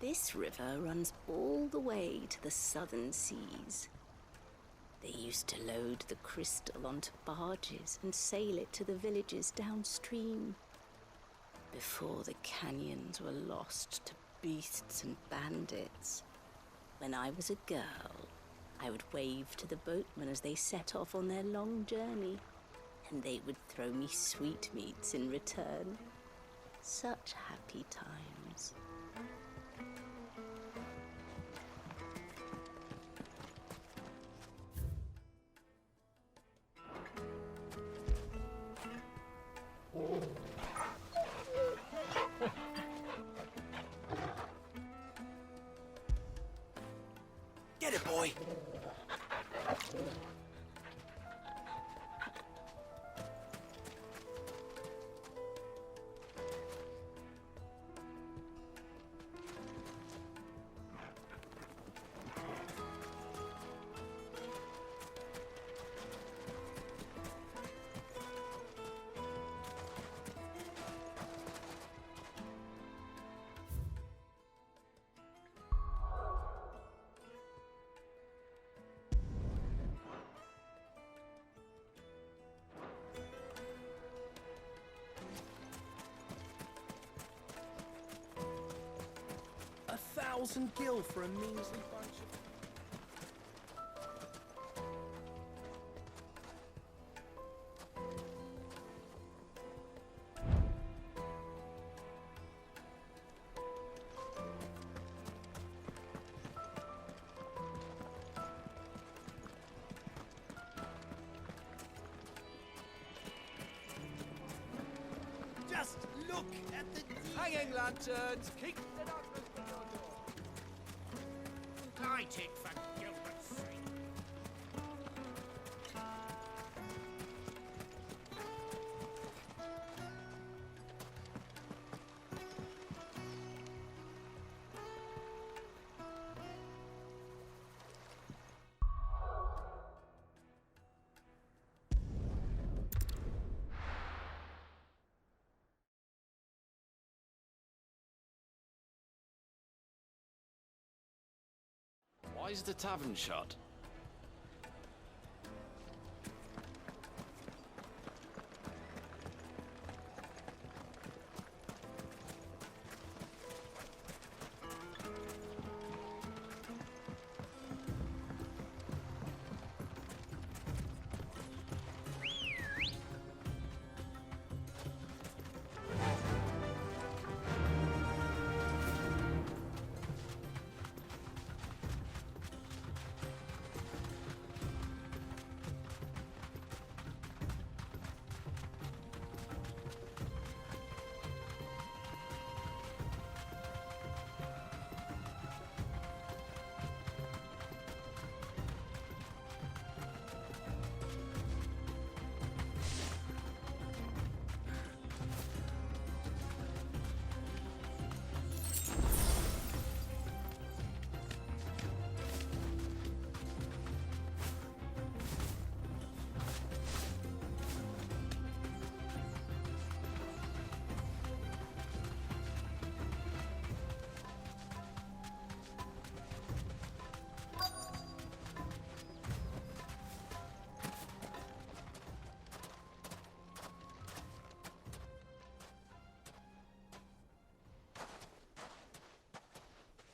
This river runs all the way to the southern seas. They used to load the crystal onto barges and sail it to the villages downstream. Before the canyons were lost to beasts and bandits. When I was a girl, I would wave to the boatmen as they set off on their long journey, and they would throw me sweetmeats in return. Such happy times. Get it, boy! $1,000 gil for a measly bunch of... Just look at the Hanging lanterns! Keep the darkness from your door! light it for Gilbert's sake. Why is the tavern shut?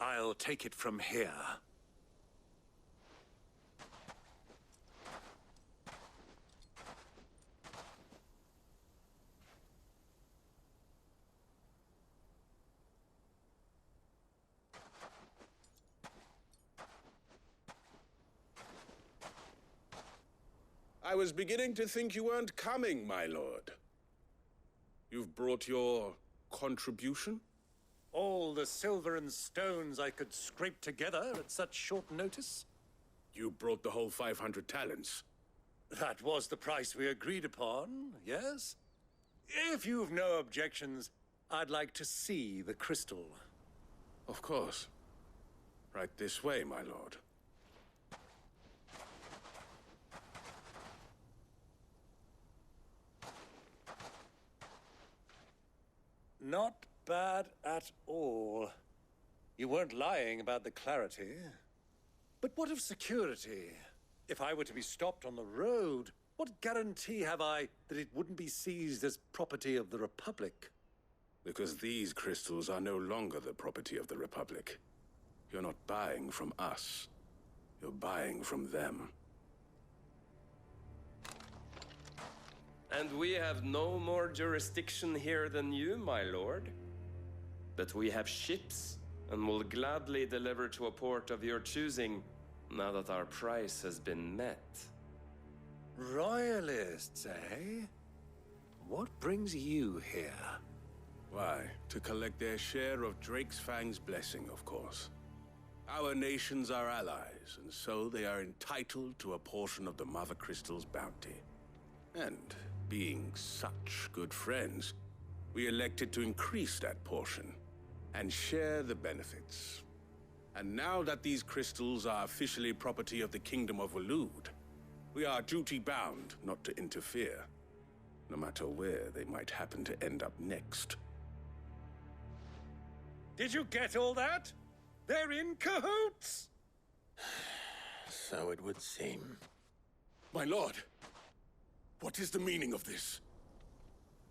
I'll take it from here. I was beginning to think you weren't coming, my lord. You've brought your contribution? All the silver and stones I could scrape together at such short notice? You brought the whole 500 talents. That was the price we agreed upon, yes? If you've no objections, I'd like to see the crystal. Of course. Right this way, my lord. Not bad at all. You weren't lying about the clarity. But what of security? If I were to be stopped on the road, what guarantee have I that it wouldn't be seized as property of the Republic? Because these crystals are no longer the property of the Republic. You're not buying from us. You're buying from them. And we have no more jurisdiction here than you, my lord. But we have ships, and will gladly deliver to a port of your choosing, now that our price has been met. Royalists, eh? What brings you here? Why, to collect their share of Drake's Fangs' blessing, of course. Our nations are allies, and so they are entitled to a portion of the Mother Crystal's bounty. And being such good friends, we elected to increase that portion and share the benefits. And now that these crystals are officially property of the Kingdom of Waloed, we are duty-bound not to interfere, no matter where they might happen to end up next. Did you get all that? They're in cahoots! So it would seem. My lord, what is the meaning of this?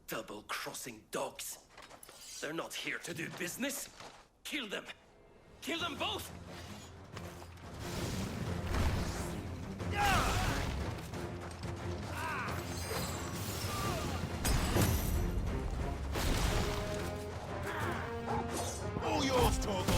Double-crossing dogs. They're not here to do business. Kill them! Kill them both! All yours, Torgal.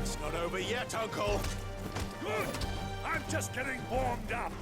It's not over yet, Uncle. Good! I'm just getting warmed up.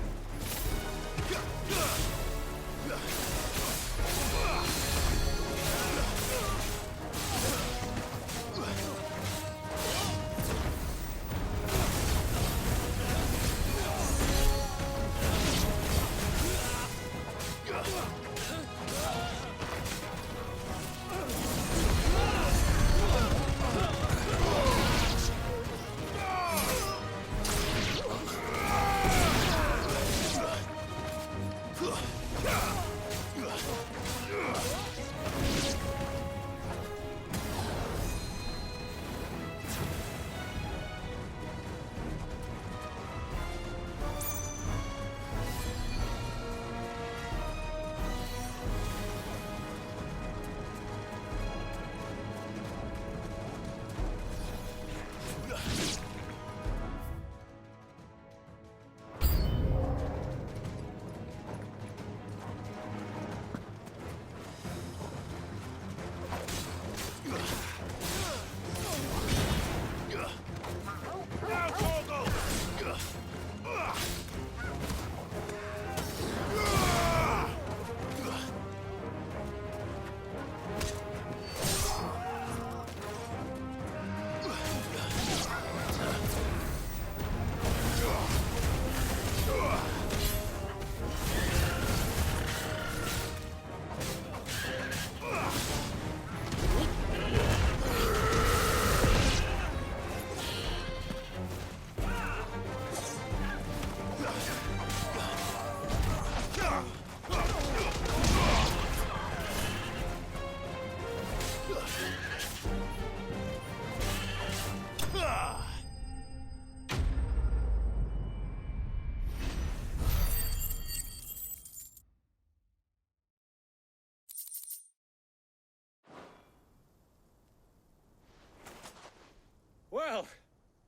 Well,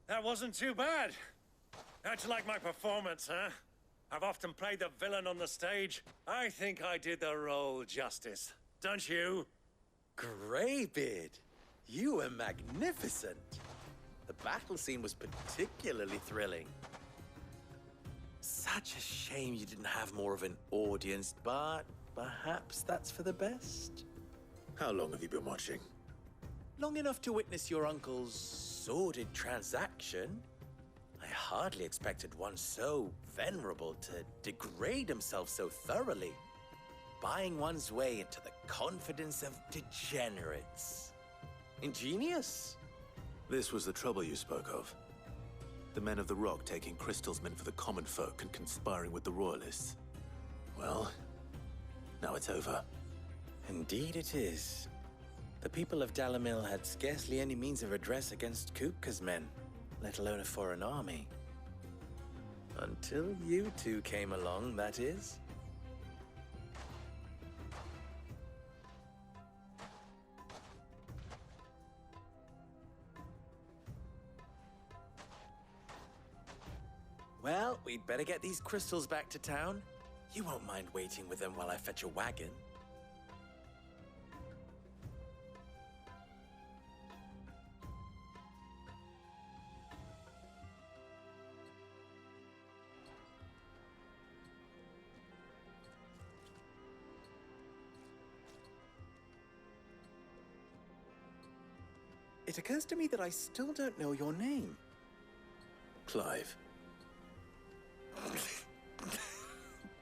that wasn't too bad. How'd you like my performance, huh? I've often played the villain on the stage. I think I did the role justice. Don't you? Greybeard, you were magnificent. The battle scene was particularly thrilling. Such a shame you didn't have more of an audience, but perhaps that's for the best. How long have you been watching? Long enough to witness your uncle's sordid transaction. I hardly expected one so venerable to degrade himself so thoroughly. Buying one's way into the confidence of degenerates. Ingenious. This was the trouble you spoke of. The men of the Rock taking crystals meant for the common folk and conspiring with the Royalists. Well, now it's over. Indeed it is. The people of Dalamil had scarcely any means of redress against Kupka's men, let alone a foreign army. Until you two came along, that is. Well, we'd better get these crystals back to town. You won't mind waiting with them while I fetch a wagon. It occurs to me that I still don't know your name. Clive.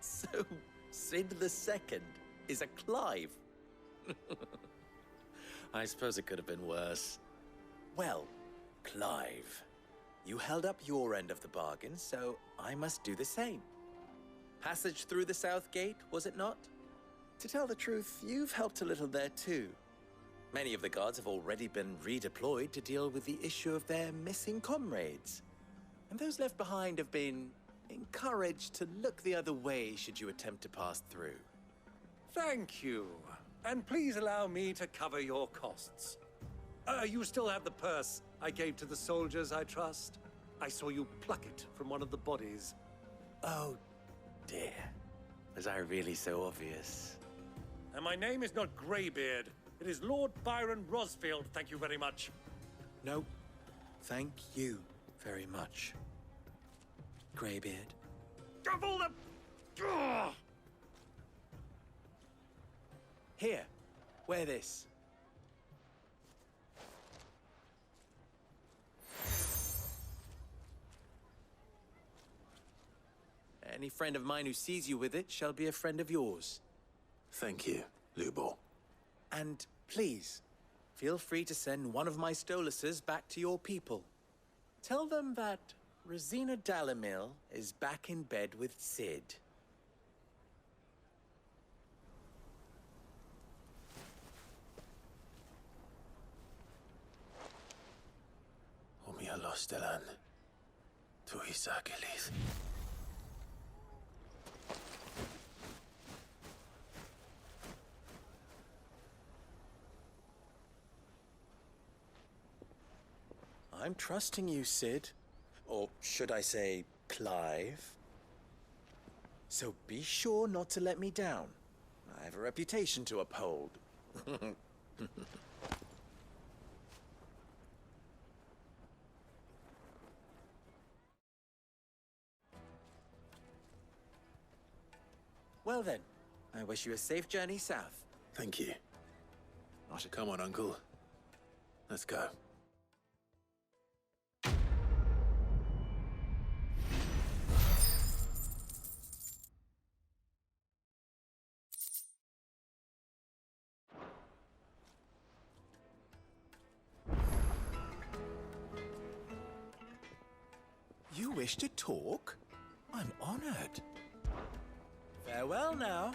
So, Sid the Second is a Clive. I suppose it could have been worse. Well, Clive, you held up your end of the bargain, so I must do the same. Passage through the South Gate, was it not? To tell the truth, you've helped a little there too. Many of the guards have already been redeployed to deal with the issue of their missing comrades. And those left behind have been encouraged to look the other way should you attempt to pass through. Thank you. And please allow me to cover your costs. You still have the purse I gave to the soldiers, I trust? I saw you pluck it from one of the bodies. Oh, dear. Was I really so obvious? And my name is not Greybeard. It is Lord Byron Rosfield, thank you very much. No, thank you very much, Greybeard. Double the... Ugh! Here, wear this. Any friend of mine who sees you with it shall be a friend of yours. Thank you, Lubor. And please, feel free to send one of my Stoluses back to your people. Tell them that Rosina Dalamil is back in bed with Sid. Omia Lostelan. Tuisa Kelith. I'm trusting you, Sid. Or should I say, Clive? So be sure not to let me down. I have a reputation to uphold. Well then, I wish you a safe journey south. Thank you. Come on, Uncle. Let's go. You wish to talk? I'm honored. Farewell now.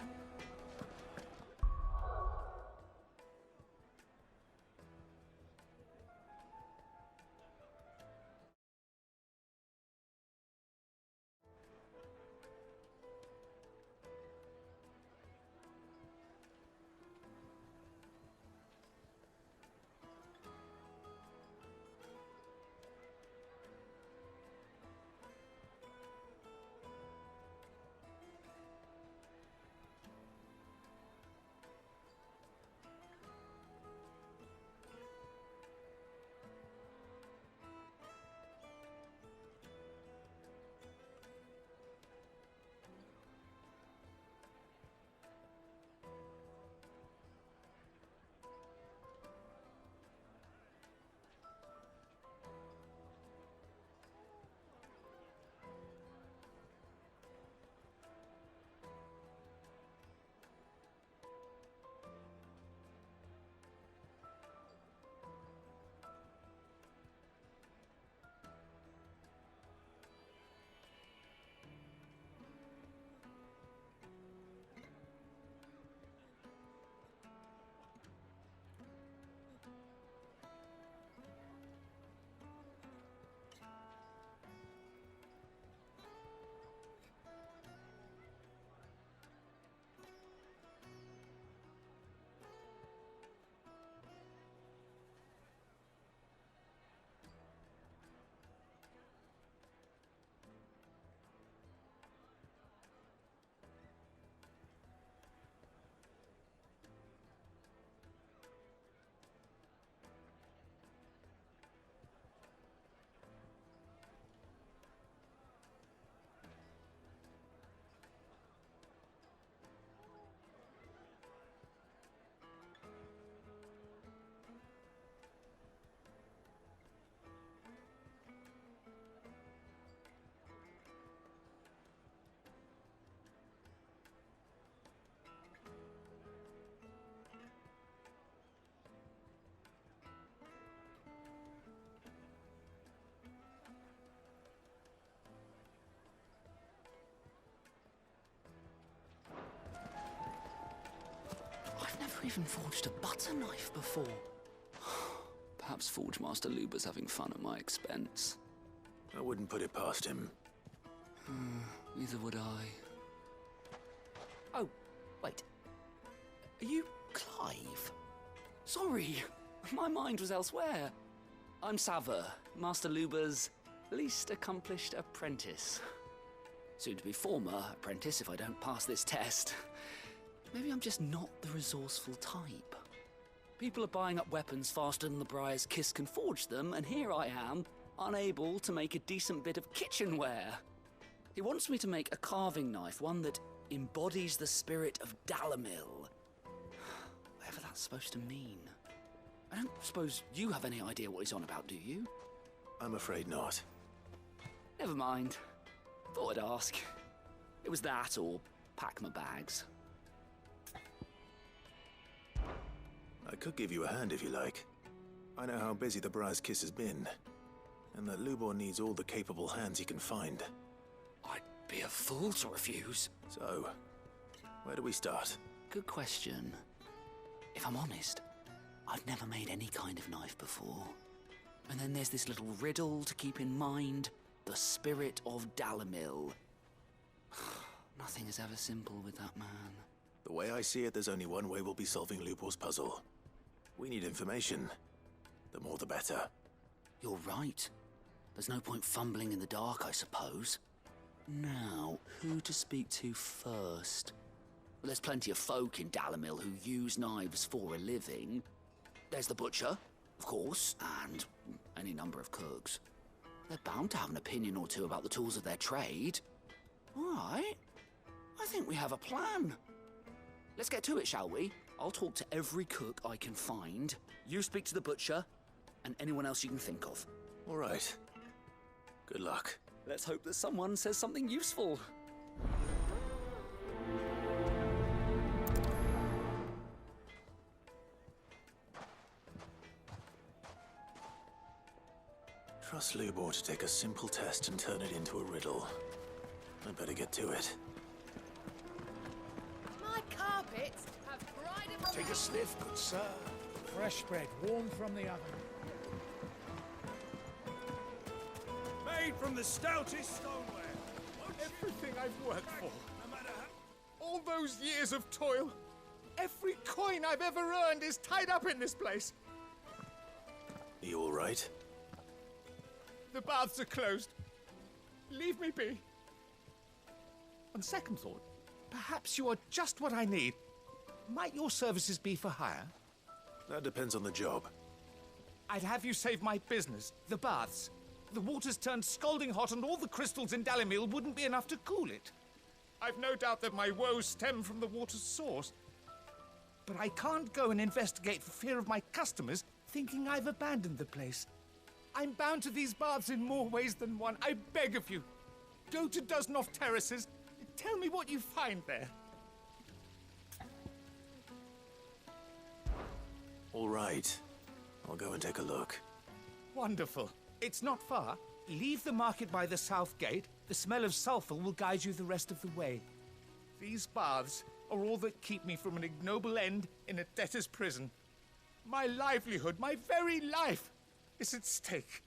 even forged a butter knife before. Perhaps Forge Master Luber's having fun at my expense. I wouldn't put it past him. Neither would I. Oh, wait. Are you Clive? Sorry, my mind was elsewhere. I'm Saver, Master Luber's least accomplished apprentice. Soon to be former apprentice if I don't pass this test. Maybe I'm just not the resourceful type. People are buying up weapons faster than the Briar's Kiss can forge them, and here I am, unable to make a decent bit of kitchenware. He wants me to make a carving knife, one that embodies the spirit of Dalamil. Whatever that's supposed to mean. I don't suppose you have any idea what he's on about, do you? I'm afraid not. Never mind. Thought I'd ask. It was that or pack my bags. I could give you a hand if you like. I know how busy the Briar's Kiss has been, and that Lubor needs all the capable hands he can find. I'd be a fool to refuse. So, where do we start? Good question. If I'm honest, I've never made any kind of knife before. And then there's this little riddle to keep in mind. The spirit of Dalamil. Nothing is ever simple with that man. The way I see it, there's only one way we'll be solving Lubor's puzzle. We need information. The more the better. You're right. There's no point fumbling in the dark, I suppose. Now, who to speak to first? Well, there's plenty of folk in Dalamil who use knives for a living. There's the butcher, of course, and any number of cooks. They're bound to have an opinion or two about the tools of their trade. All right. I think we have a plan. Let's get to it, shall we? I'll talk to every cook I can find. You speak to the butcher, and anyone else you can think of. All right. Good luck. Let's hope that someone says something useful. Trust Lubor to take a simple test and turn it into a riddle. I'd better get to it. My carpets have pride in Take a sniff, good sir. Fresh bread, warm from the oven. Made from the stoutest stoneware. Everything I've worked for. All those years of toil. Every coin I've ever earned is tied up in this place. You all right? The baths are closed. Leave me be. On second thought, perhaps you are just what I need. Might your services be for hire? That depends on the job. I'd have you save my business, the baths. The water's turned scalding hot and all the crystals in Dalamil wouldn't be enough to cool it. I've no doubt that my woes stem from the water's source. But I can't go and investigate for fear of my customers thinking I've abandoned the place. I'm bound to these baths in more ways than one. I beg of you. Go to Dusnoff Terraces. Tell me what you find there. All right. I'll go and take a look. Wonderful. It's not far. Leave the market by the south gate. The smell of sulfur will guide you the rest of the way. These baths are all that keep me from an ignoble end in a debtor's prison. My livelihood, my very life, is at stake.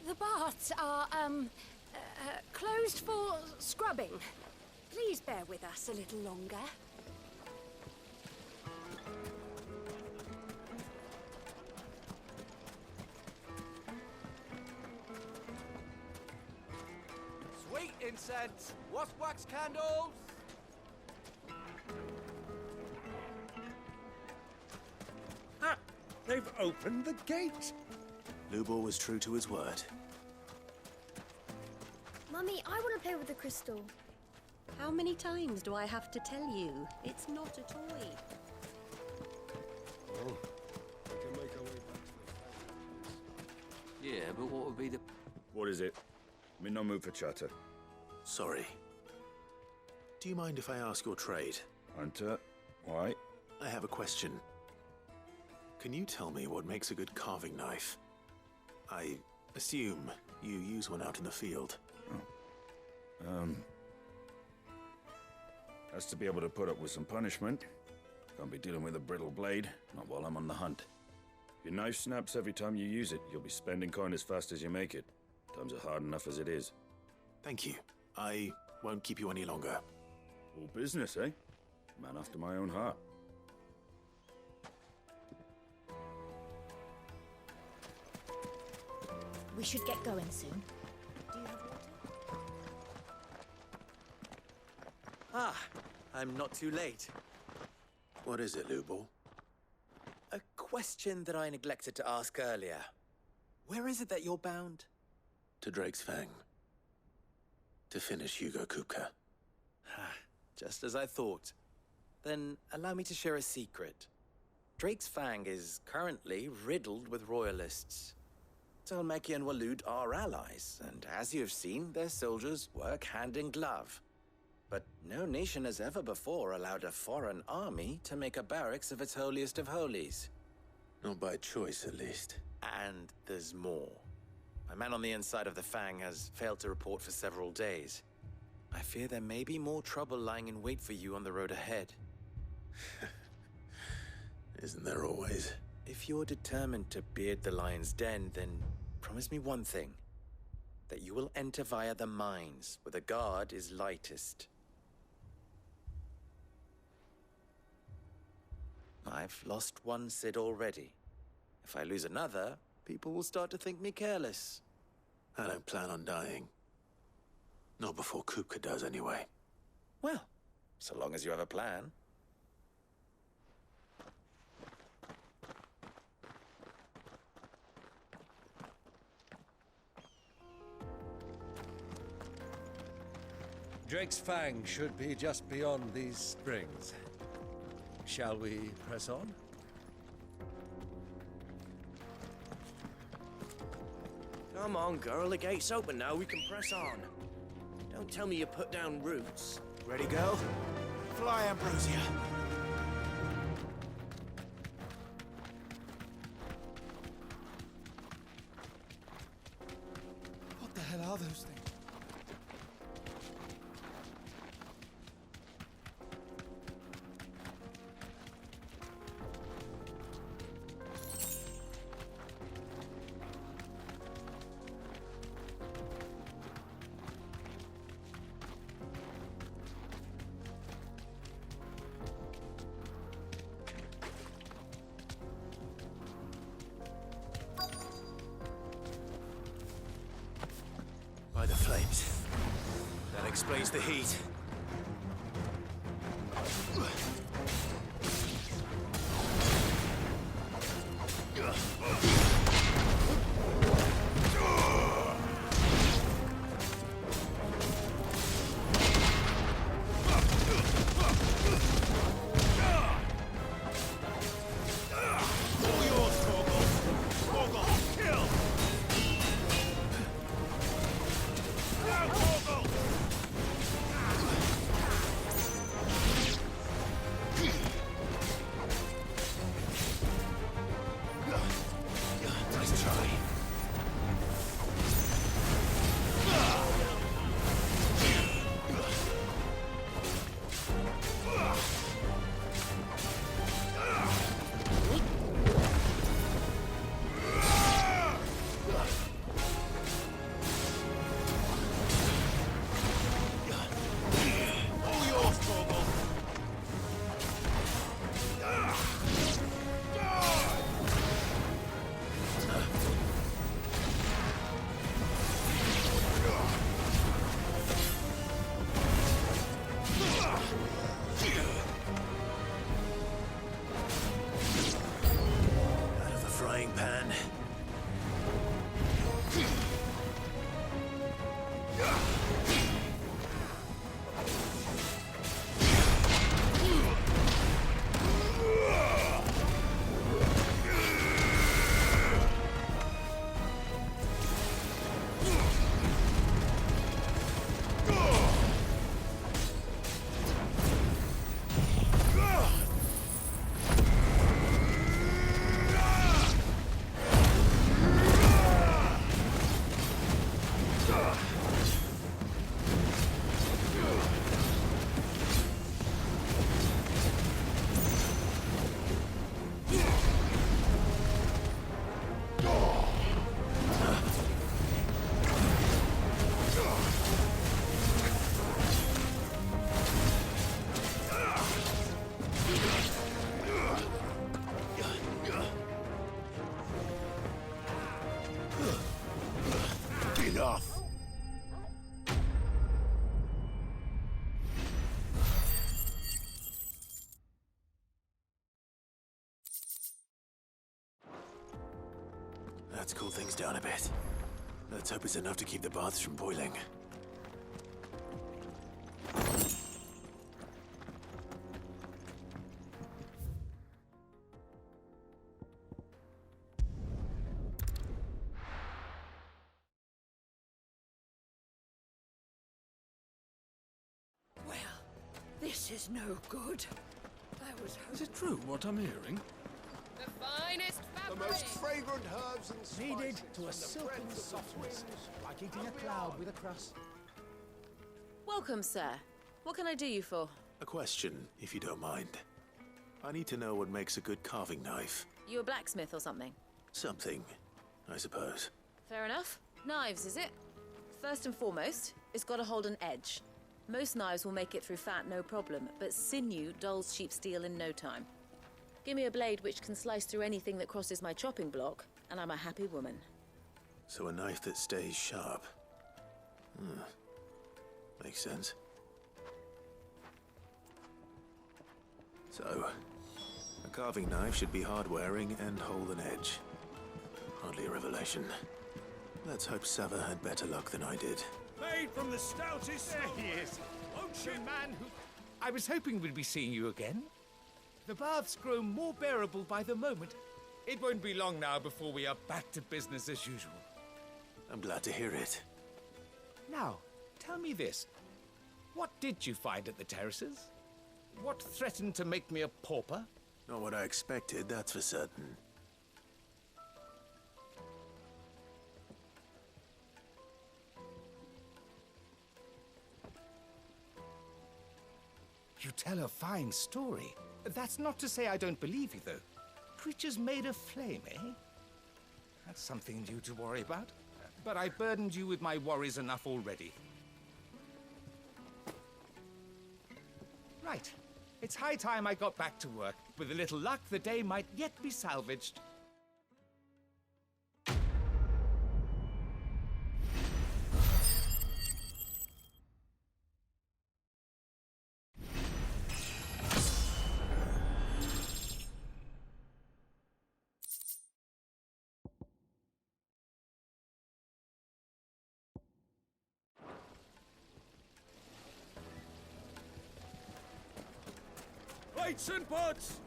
The baths are, closed for scrubbing. Please bear with us a little longer. sweet incense, wasp wax candles. Ah, they've opened the gate. Lubor was true to his word. Mummy, I want to play with the crystal. How many times do I have to tell you? It's not a toy. Oh, we can make our way back to the Yeah, but what would be the... What is it? I'm in no mood for chatter. Sorry. Do you mind if I ask your trade? Hunter, why? I have a question. Can you tell me what makes a good carving knife? I assume you use one out in the field. Has to be able to put up with some punishment. Can't be dealing with a brittle blade, not while I'm on the hunt. If your knife snaps every time you use it, you'll be spending coin as fast as you make it. Times are hard enough as it is. Thank you. I won't keep you any longer. All business, eh? Man after my own heart. We should get going soon. Do you have water? Ah, I'm not too late. What is it, Lubor? A question that I neglected to ask earlier. Where is it that you're bound? To Drake's Fang. To finish Hugo Kupka. Just as I thought. Then allow me to share a secret. Drake's Fang is currently riddled with royalists. Talmeki and Walud are allies, and as you have seen, their soldiers work hand in glove. But no nation has ever before allowed a foreign army to make a barracks of its holiest of holies. Not by choice, at least. And there's more. My man on the inside of the Fang has failed to report for several days. I fear there may be more trouble lying in wait for you on the road ahead. Isn't there always? If you're determined to beard the lion's den, then promise me one thing. That you will enter via the mines, where the guard is lightest. I've lost one Cid already. If I lose another, people will start to think me careless. I don't plan on dying. Not before Kupka does, anyway. Well, so long as you have a plan. Drake's Fang should be just beyond these springs. Shall we press on? Come on, girl. The gate's open now. We can press on. Don't tell me you put down roots. Ready, girl? Fly, Ambrosia. What the hell are those things? By the flames. That explains the heat. That's cooled things down a bit. Let's hope it's enough to keep the baths from boiling. Well, this is no good. I was Is it true what I'm hearing? the finest The fabric. most fragrant herbs and spices Kneaded to from a the silken breadth of the softness, twins. like eating a cloud with a crust. Welcome, sir. What can I do you for? A question, if you don't mind. I need to know what makes a good carving knife. You a blacksmith or something? Something, I suppose. Fair enough. Knives, is it? First and foremost, it's got to hold an edge. Most knives will make it through fat, no problem, but sinew dulls cheap steel in no time. Give me a blade which can slice through anything that crosses my chopping block, and I'm a happy woman. So a knife that stays sharp. Makes sense. So, a carving knife should be hard-wearing and hold an edge. Hardly a revelation. Let's hope Sava had better luck than I did. Made from the stoutest. There he is. Won't The you? man who... I was hoping we'd be seeing you again. The baths grow more bearable by the moment. It won't be long now before we are back to business as usual. I'm glad to hear it. Now, tell me this. What did you find at the terraces? What threatened to make me a pauper? Not what I expected, that's for certain. You tell a fine story. That's not to say I don't believe you, though. Creatures made of flame, eh? That's something new to worry about. But I burdened you with my worries enough already. Right. It's high time I got back to work. With a little luck, the day might yet be salvaged. Plates and pots!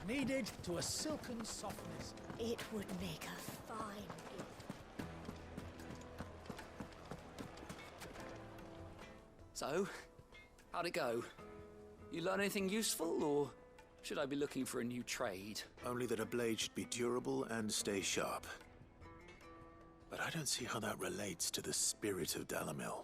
Kneaded to a silken softness. It would make a fine gift. So, how'd it go? You learn anything useful, or should I be looking for a new trade? Only that a blade should be durable and stay sharp. But I don't see how that relates to the spirit of Dalamil.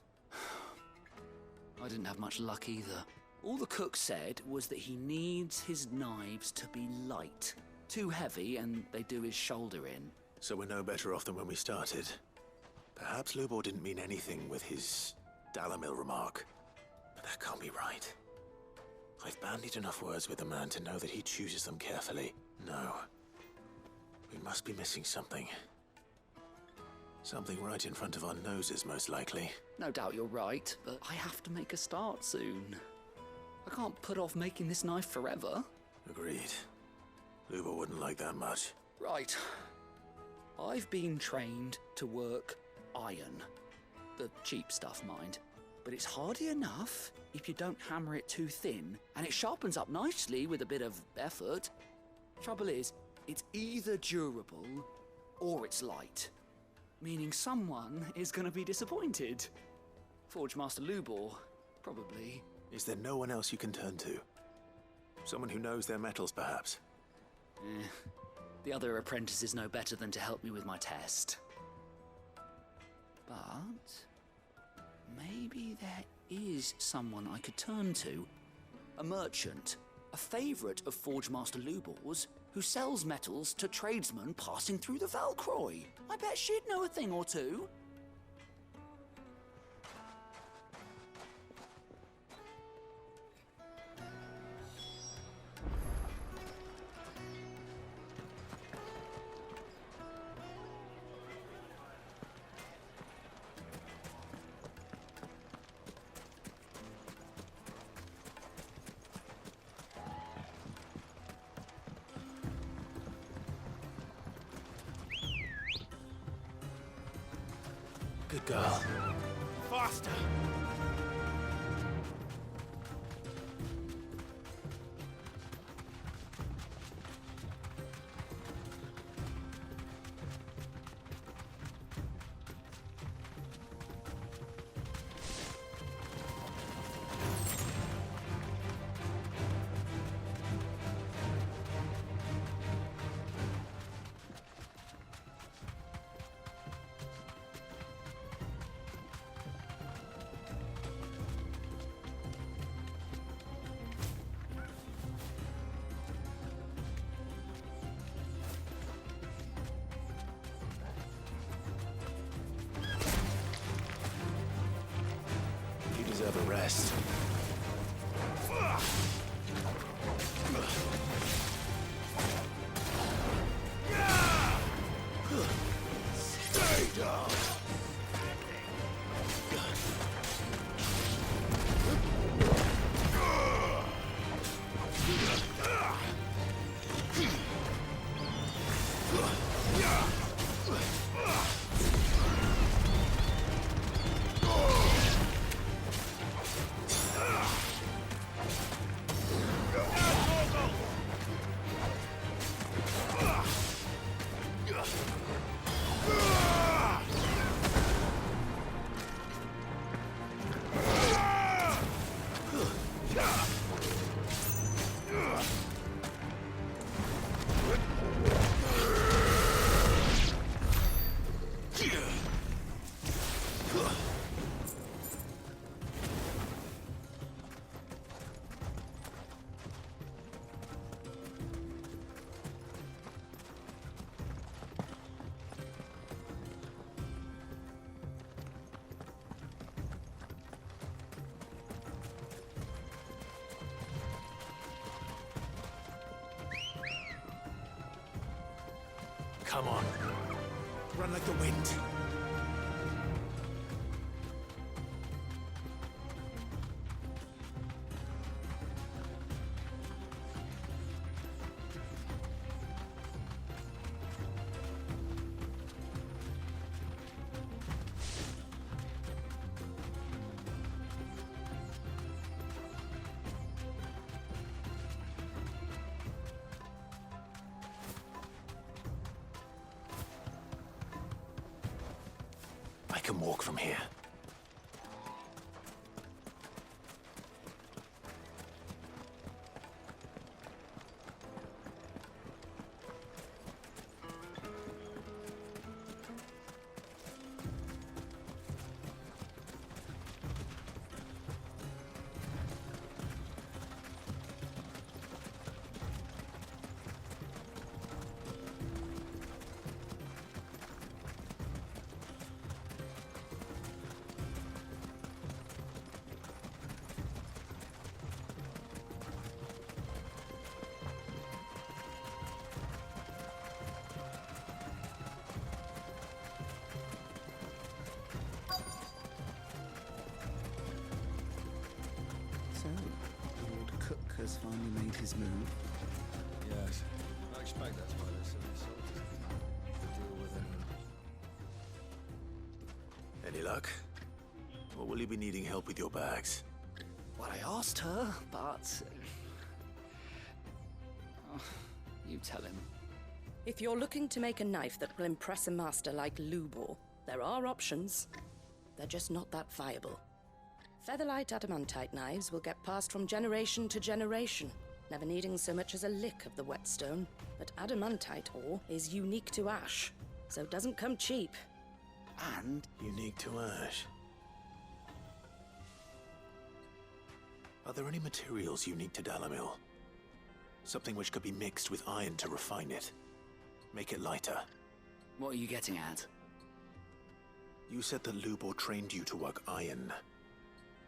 I didn't have much luck either. All the cook said was that he needs his knives to be light. Too heavy and they do his shoulder in. So we're no better off than when we started. Perhaps Lubor didn't mean anything with his Dalamil remark. But that can't be right. I've bandied enough words with the man to know that he chooses them carefully. No. We must be missing something. Something right in front of our noses, most likely. No doubt you're right, but I have to make a start soon. I can't put off making this knife forever. Agreed. Lubor wouldn't like that much. Right. I've been trained to work iron. The cheap stuff, mind. But it's hardy enough if you don't hammer it too thin, and it sharpens up nicely with a bit of effort. Trouble is, it's either durable or it's light. Meaning someone is going to be disappointed. Forge Master Lubor, probably. Is there no one else you can turn to? Someone who knows their metals, perhaps? The other apprentices know better than to help me with my test. But maybe there is someone I could turn to. A merchant, a favourite of Forge Master Lubor's, who sells metals to tradesmen passing through the Valcroy. I bet she'd know a thing or two. girl. Faster! You deserve a rest. Stay down! Come on. Run like the wind. I can walk from here. So, Lord Cook has finally made his move. Yes. I expect that's why they're so insulted. To deal with anyone. Any luck? Or will you be needing help with your bags? Well, I asked her, but... Oh, you tell him. If you're looking to make a knife that will impress a master like Lubor, there are options. They're just not that viable. Featherlight adamantite knives will get passed from generation to generation, never needing so much as a lick of the whetstone. But adamantite ore is unique to ash, so it doesn't come cheap. And unique to ash. Are there any materials unique to Dalamil? Something which could be mixed with iron to refine it. Make it lighter. What are you getting at? You said that Lubor trained you to work iron.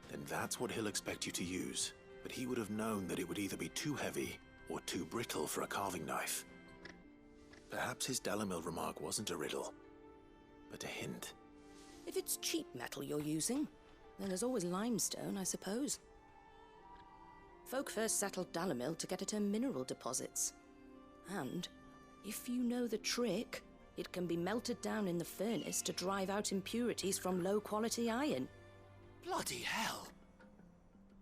Then that's what he'll expect you to use. But he would have known that it would either be too heavy or too brittle for a carving knife. Perhaps his Dalamil remark wasn't a riddle, but a hint. If it's cheap metal you're using, then there's always limestone, I suppose. Folk first settled Dalamil to get at her mineral deposits. And if you know the trick, It can be melted down in the furnace to drive out impurities from low-quality iron. Bloody hell!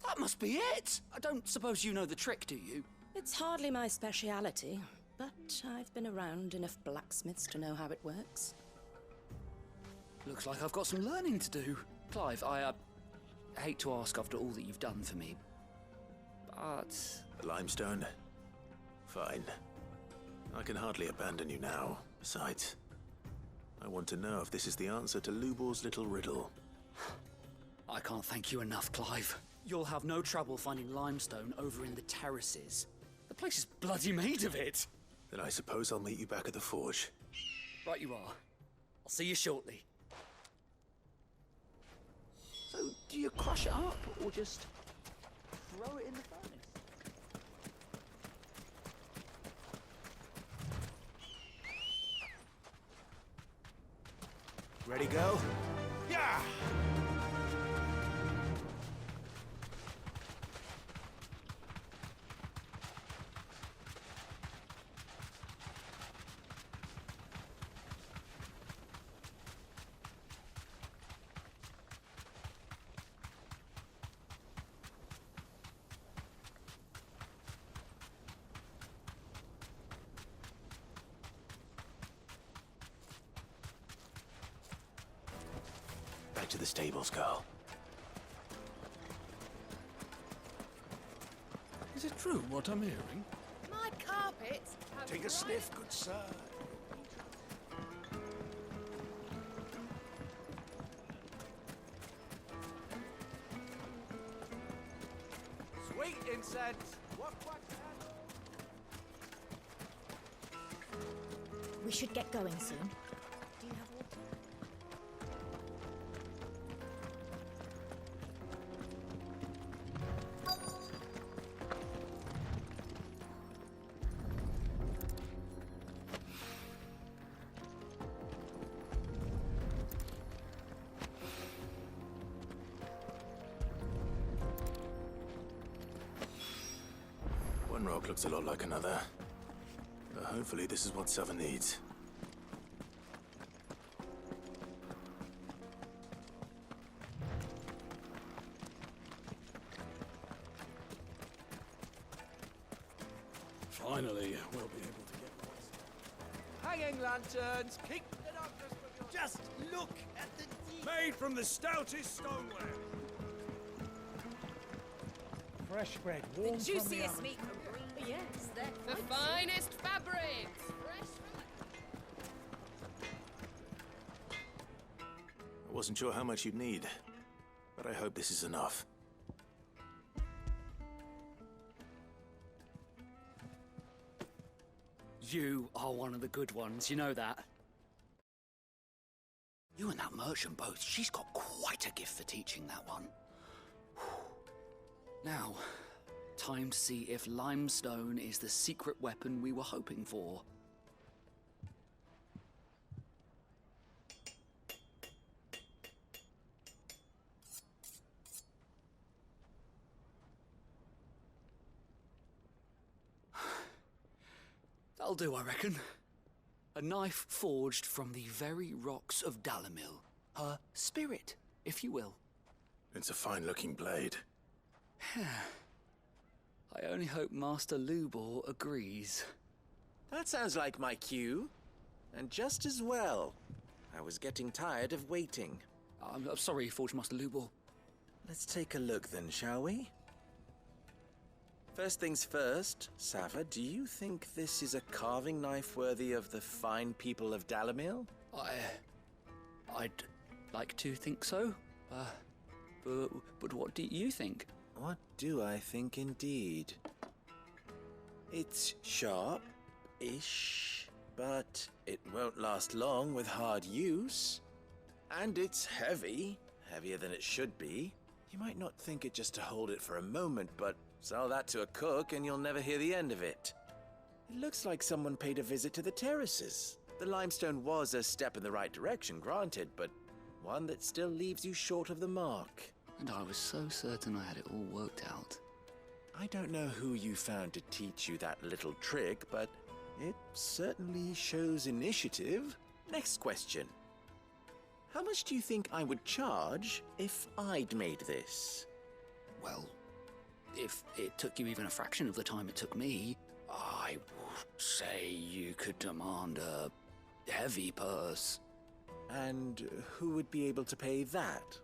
That must be it! I don't suppose you know the trick, do you? It's hardly my speciality, but I've been around enough blacksmiths to know how it works. Looks like I've got some learning to do. Clive, I hate to ask after all that you've done for me, but... The limestone? Fine. I can hardly abandon you now. Besides, I want to know if this is the answer to Lubor's little riddle. I can't thank you enough, Clive. You'll have no trouble finding limestone over in the terraces. The place is bloody made of it. Then I suppose I'll meet you back at the forge. Right you are. I'll see you shortly. So, do you crush it up, or just throw it in the furnace? Ready, go? Yeah! Back to the stables, girl. Is it true what I'm hearing? My carpets have Take a sniff, good sir. Sweet incense! We should get going soon. Do you have water? One rock looks a lot like another. But hopefully this is what Southern needs. Finally, we'll be able to get Hanging lanterns! Keep the darkness from your... Just look at the deep... Made from the stoutest stoneware. Fresh bread, The warm from the juiciest oven. meat from green. Yes, they're The finest fabrics. Fresh from I wasn't sure how much you'd need, but I hope this is enough. You are one of the good ones, you know that. You and that merchant both, she's got quite a gift for teaching that one. Now, time to see if limestone is the secret weapon we were hoping for. That'll do, I reckon. A knife forged from the very rocks of Dalamil. Her spirit, if you will. It's a fine-looking blade. I only hope Master Lubor agrees. That sounds like my cue. And just as well. I was getting tired of waiting. I'm sorry, Forge Master Lubor. Let's take a look then, shall we? First things first, Sava, do you think this is a carving knife worthy of the fine people of Dalamil? I'd like to think so. But what do you think? What do I think indeed? It's sharp-ish, but it won't last long with hard use. And it's heavy, heavier than it should be. You might not think it just to hold it for a moment, but sell that to a cook and you'll never hear the end of it. It looks like someone paid a visit to the terraces. The limestone was a step in the right direction, granted, but one that still leaves you short of the mark. And I was so certain I had it all worked out. I don't know who you found to teach you that little trick, but it certainly shows initiative. Next question. How much do you think I would charge if I'd made this? Well, if it took you even a fraction of the time it took me, I would say you could demand a heavy purse. And who would be able to pay that?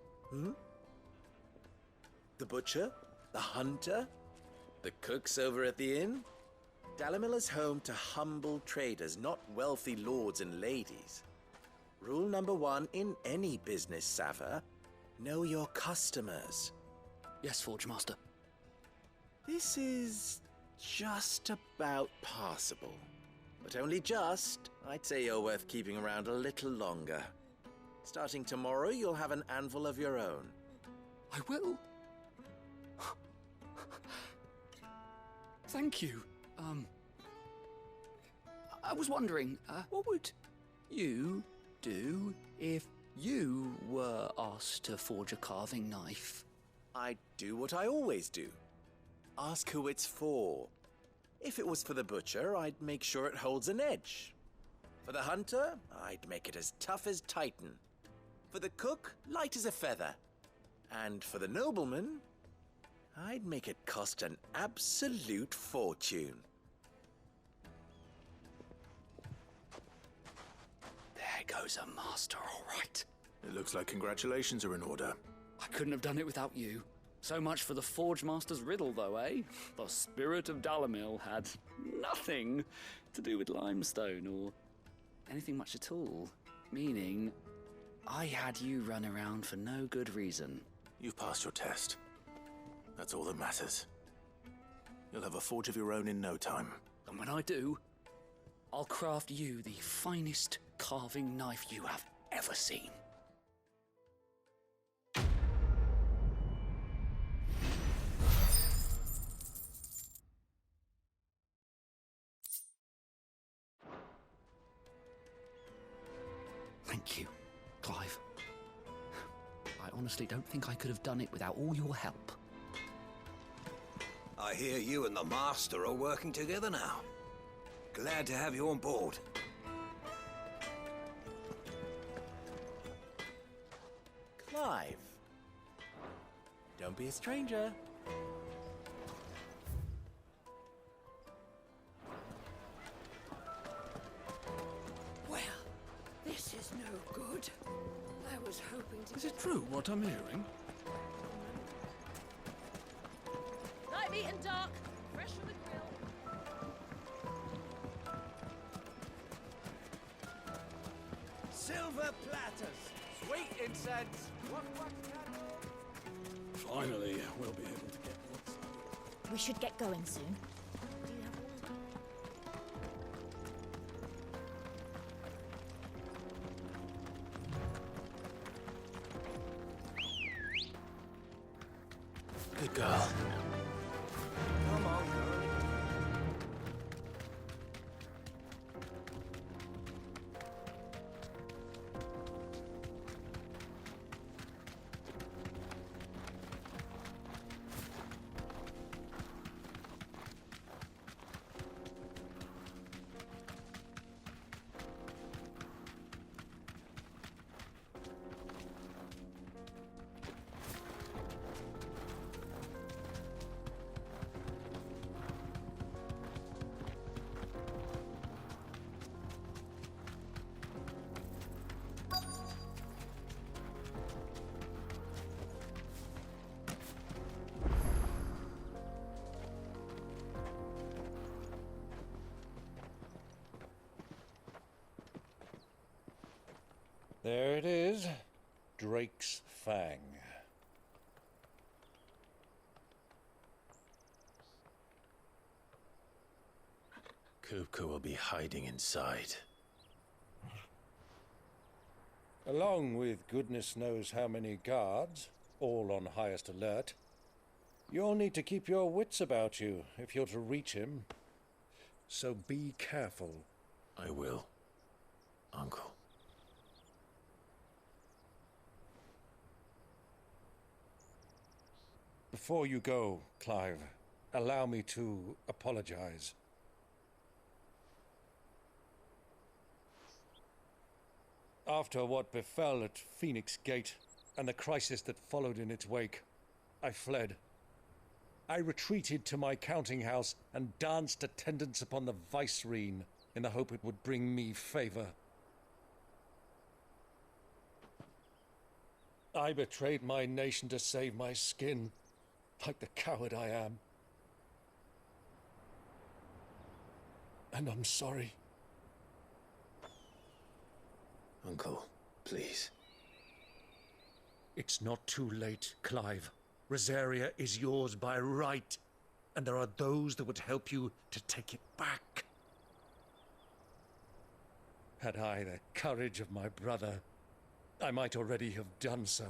The butcher? The hunter? The cooks over at the inn? Dalimil is home to humble traders, not wealthy lords and ladies. Rule number 1 in any business, Sava: know your customers. Yes, Forge Master. This is just about passable. But only just. I'd say you're worth keeping around a little longer. Starting tomorrow, you'll have an anvil of your own. I will. Thank you. I was wondering, what would you do if you were asked to forge a carving knife? I'd do what I always do. Ask who it's for. If it was for the butcher, I'd make sure it holds an edge. For the hunter, I'd make it as tough as Titan. For the cook, light as a feather. And for the nobleman, I'd make it cost an absolute fortune. There goes a master, all right. It looks like congratulations are in order. I couldn't have done it without you. So much for the Forge Master's riddle, though, eh? The spirit of Dalimil had nothing to do with limestone or anything much at all. Meaning, I had you run around for no good reason. You've passed your test. That's all that matters. You'll have a forge of your own in no time. And when I do, I'll craft you the finest carving knife you have ever seen. Thank you, Clive. I honestly don't think I could have done it without all your help. I hear you and the Master are working together now. Glad to have you on board. Clive. Don't be a stranger. Well, this is no good. I was hoping to... Is it true what I'm hearing? Light meat and dark, fresh from the grill. Silver platters, sweet incense. Finally, we'll be able to get what's... We should get going soon. Good girl. Come on, girl. There it is, Drake's Fang. Kupka will be hiding inside. Along with goodness knows how many guards, all on highest alert. You'll need to keep your wits about you if you're to reach him. So be careful. I will, Uncle. Before you go, Clive, allow me to apologize. After what befell at Phoenix Gate and the crisis that followed in its wake, I fled. I retreated to my counting house and danced attendance upon the vicereine in the hope it would bring me favor. I betrayed my nation to save my skin, like the coward I am. And I'm sorry. Uncle, please. It's not too late, Clive. Rosaria is yours by right, and there are those that would help you to take it back. Had I the courage of my brother, I might already have done so.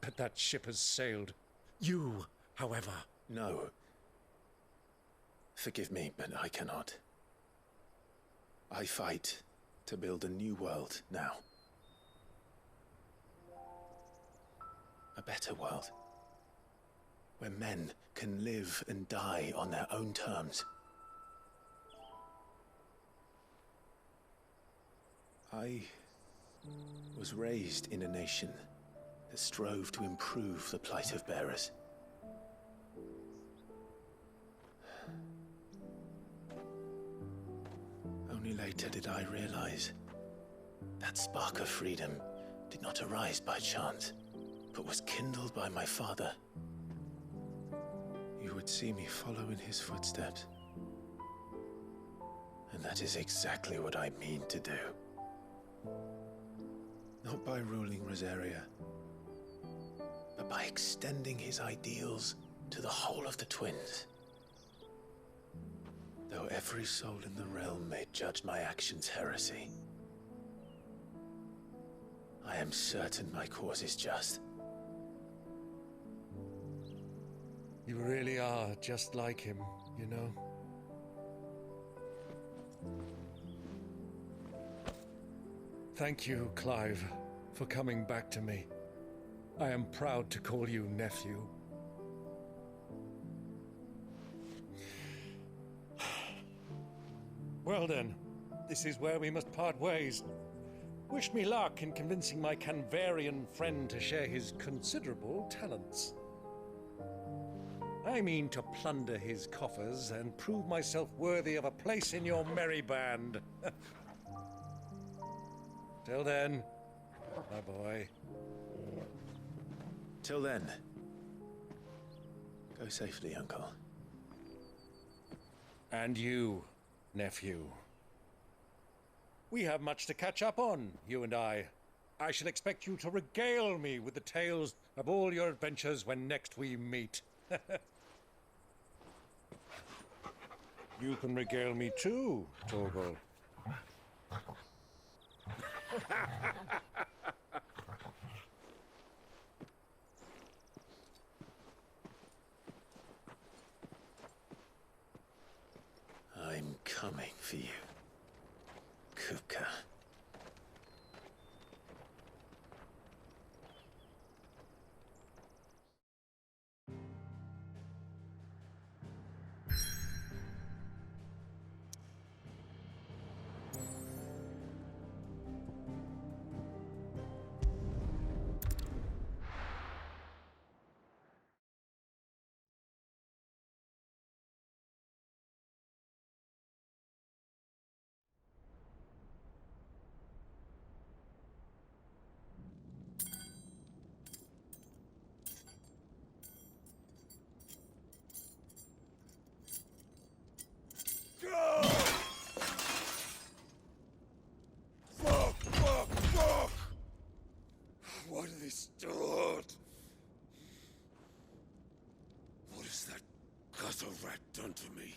But that ship has sailed. You, however... No. Forgive me, but I cannot. I fight to build a new world now. A better world. Where men can live and die on their own terms. I was raised in a nation that strove to improve the plight of bearers. Only later did I realize that spark of freedom did not arise by chance, but was kindled by my father. You would see me follow in his footsteps. And that is exactly what I mean to do. Not by ruling Rosaria, but by extending his ideals to the whole of the twins. Though every soul in the realm may judge my actions heresy, I am certain my cause is just. You really are just like him, you know? Thank you, Clive, for coming back to me. I am proud to call you nephew. Well then, this is where we must part ways. Wish me luck in convincing my Canvarian friend to share his considerable talents. I mean to plunder his coffers and prove myself worthy of a place in your merry band. Till then, my boy. Till then, go safely, Uncle. And you, nephew. We have much to catch up on, you and I. I shall expect you to regale me with the tales of all your adventures when next we meet. You can regale me too, Torgal. I'm coming for you, Kupka. Fuck! Why do they start? What has that gutter rat done to me?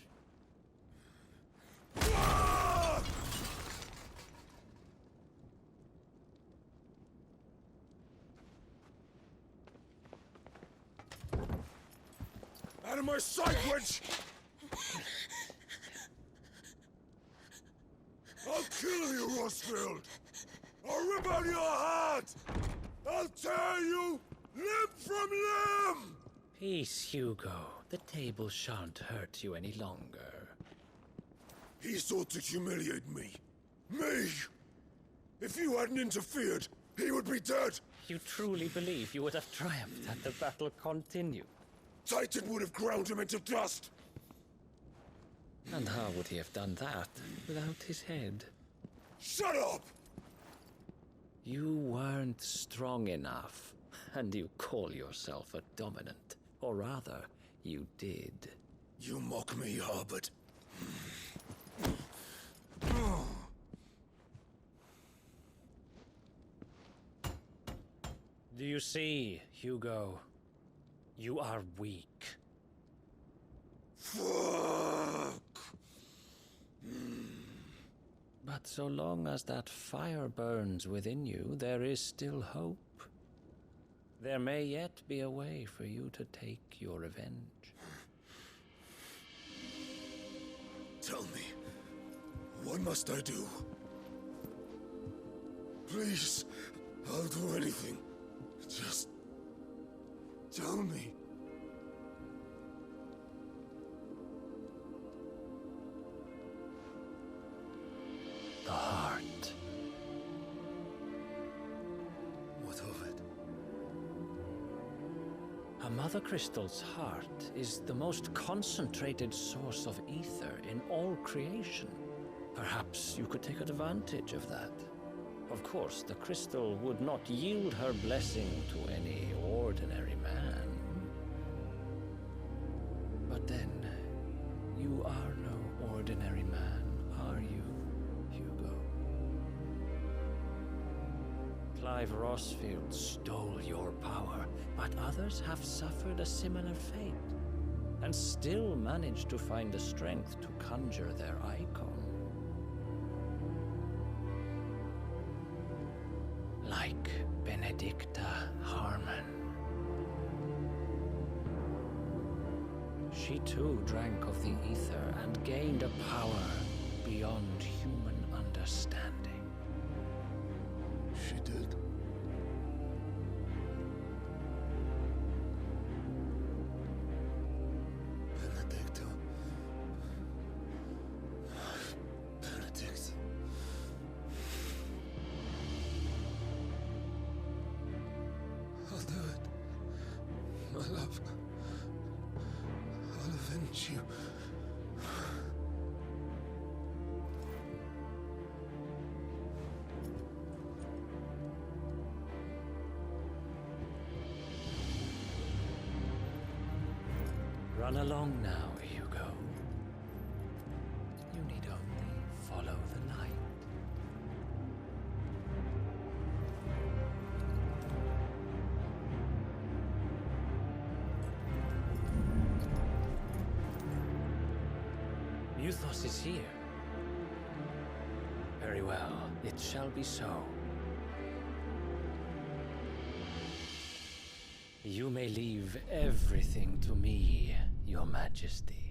Out of my sight, witch! I'll kill you, Rosfield! I'll rip out your heart! I'll tear you limb from limb! Peace, Hugo. The table shan't hurt you any longer. He sought to humiliate me. Me! If you hadn't interfered, he would be dead! You truly believe you would have triumphed had the battle continued? Titan would have ground him into dust! And how would he have done that without his head? Shut up! You weren't strong enough, and you call yourself a dominant. Or rather, you did. You mock me, Harbert. Do you see, Hugo? You are weak. Fuck! But so long as that fire burns within you, there is still hope. There may yet be a way for you to take your revenge. Tell me, what must I do? Please, I'll do anything. Just tell me. The heart. What of it? A mother crystal's heart is the most concentrated source of ether in all creation. Perhaps you could take advantage of that. Of course, the crystal would not yield her blessing to any ordinary man. But then, you are no ordinary man, are you, Hugo? Clive Rossfield stole your power, but others have suffered a similar fate, and still managed to find the strength to conjure their icon. Like Benedicta Harmon. She too drank of the ether and gained a power beyond human understanding. She did? Benedicta. Benedict. I'll do it. My love. I'll avenge you. Run along now, Hugo. You need only follow the light. Muthos is here. Very well, it shall be so. You may leave everything to me, Your Majesty.